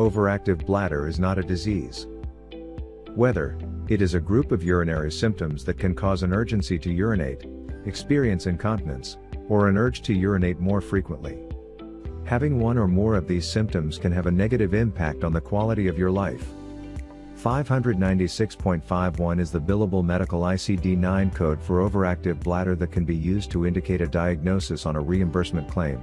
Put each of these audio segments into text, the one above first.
overactive bladder is not a disease. Whether it is a group of urinary symptoms that can cause an urgency to urinate, experience incontinence, or an urge to urinate more frequently. Having one or more of these symptoms can have a negative impact on the quality of your life. 596.51 is the billable medical ICD-9 code for overactive bladder that can be used to indicate a diagnosis on a reimbursement claim.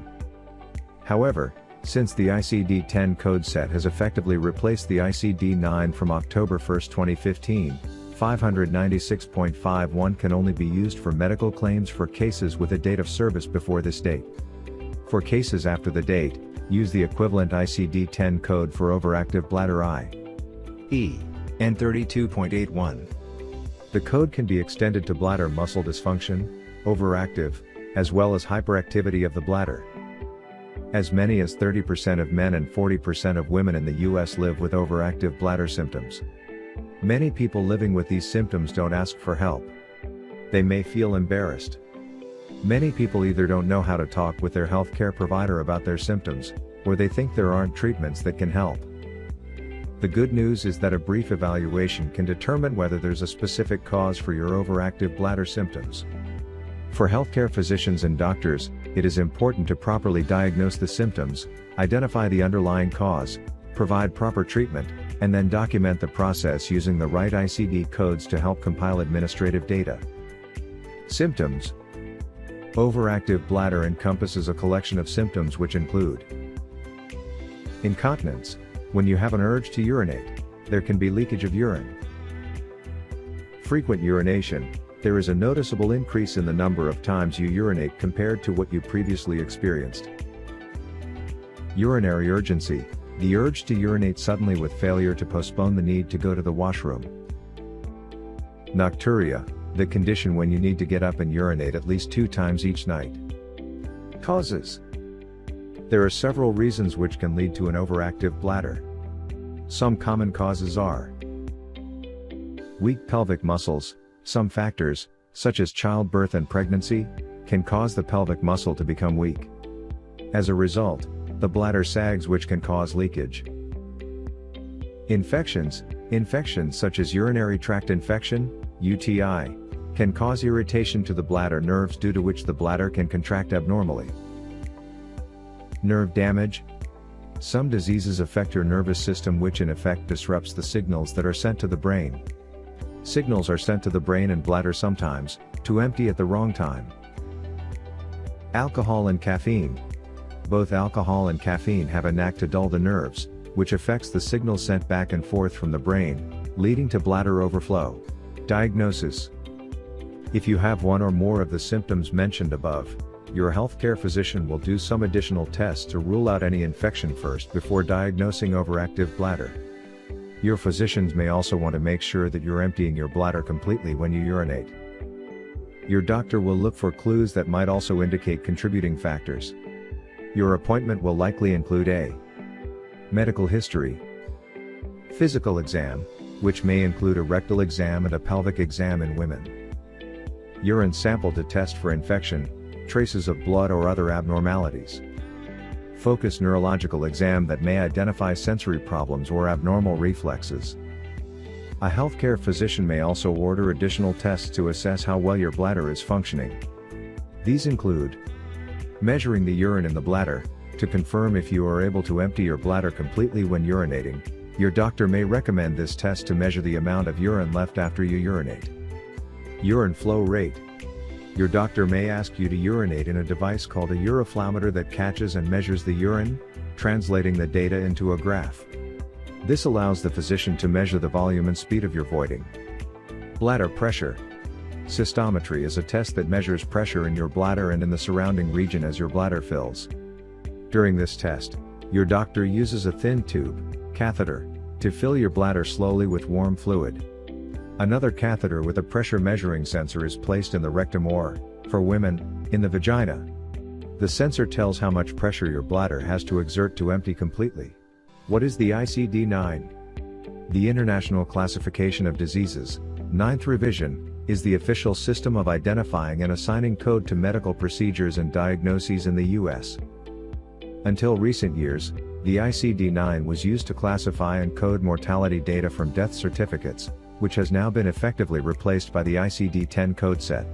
However, since the ICD-10 code set has effectively replaced the ICD-9 from October 1, 2015, 596.51 can only be used for medical claims for cases with a date of service before this date. For cases after the date, use the equivalent ICD-10 code for overactive bladder I.E. N32.81. The code can be extended to bladder muscle dysfunction, overactive, as well as hyperactivity of the bladder. As many as 30% of men and 40% of women in the US live with overactive bladder symptoms. Many people living with these symptoms don't ask for help. They may feel embarrassed. Many people either don't know how to talk with their healthcare provider about their symptoms, or they think there aren't treatments that can help. The good news is that a brief evaluation can determine whether there's a specific cause for your overactive bladder symptoms. For healthcare physicians and doctors, it is important to properly diagnose the symptoms, identify the underlying cause, provide proper treatment, and then document the process using the right ICD codes to help compile administrative data. Symptoms. Overactive bladder encompasses a collection of symptoms which include incontinence. When you have an urge to urinate, there can be leakage of urine. Frequent urination. There is a noticeable increase in the number of times you urinate compared to what you previously experienced. Urinary urgency. The urge to urinate suddenly with failure to postpone the need to go to the washroom. Nocturia. The condition when you need to get up and urinate at least 2 times each night. Causes. There are several reasons which can lead to an overactive bladder. Some common causes are weak pelvic muscles. Some factors, such as childbirth and pregnancy, can cause the pelvic muscle to become weak. As a result, the bladder sags, which can cause leakage. Infections. Infections such as urinary tract infection, UTI, can cause irritation to the bladder nerves, due to which the bladder can contract abnormally. Nerve damage. Some diseases affect your nervous system, which in effect disrupts the signals that are sent to the brain. Signals are sent to the brain and bladder sometimes, to empty at the wrong time. Alcohol and caffeine. Both alcohol and caffeine have a knack to dull the nerves, which affects the signals sent back and forth from the brain, leading to bladder overflow. Diagnosis. If you have one or more of the symptoms mentioned above, your healthcare physician will do some additional tests to rule out any infection first before diagnosing overactive bladder. Your physicians may also want to make sure that you're emptying your bladder completely when you urinate. Your doctor will look for clues that might also indicate contributing factors. Your appointment will likely include a medical history, physical exam, which may include a rectal exam and a pelvic exam in women, urine sample to test for infection, traces of blood or other abnormalities, focused neurological exam that may identify sensory problems or abnormal reflexes. A healthcare physician may also order additional tests to assess how well your bladder is functioning. These include measuring the urine in the bladder, to confirm if you are able to empty your bladder completely when urinating. Your doctor may recommend this test to measure the amount of urine left after you urinate. Urine flow rate. Your doctor may ask you to urinate in a device called a uroflowmeter that catches and measures the urine, translating the data into a graph. This allows the physician to measure the volume and speed of your voiding. Bladder pressure. Cystometry is a test that measures pressure in your bladder and in the surrounding region as your bladder fills. During this test, your doctor uses a thin tube, catheter, to fill your bladder slowly with warm fluid. Another catheter with a pressure measuring sensor is placed in the rectum or, for women, in the vagina. The sensor tells how much pressure your bladder has to exert to empty completely. What is the ICD-9? The International Classification of Diseases, 9th revision, is the official system of identifying and assigning code to medical procedures and diagnoses in the U.S. Until recent years, The ICD-9 was used to classify and code mortality data from death certificates, which has now been effectively replaced by the ICD-10 code set.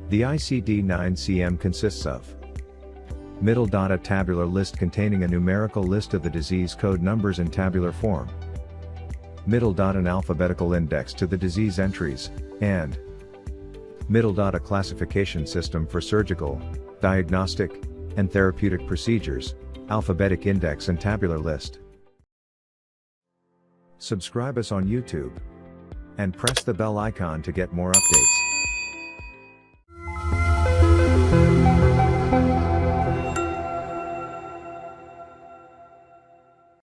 The ICD-9 consists of middle dot, a tabular list containing a numerical list of the disease code numbers in tabular form, middle dot, an alphabetical index to the disease entries, and middle dot, a classification system for surgical, diagnostic, and therapeutic procedures, alphabetic index and tabular list. Subscribe us on YouTube and press the bell icon to get more updates.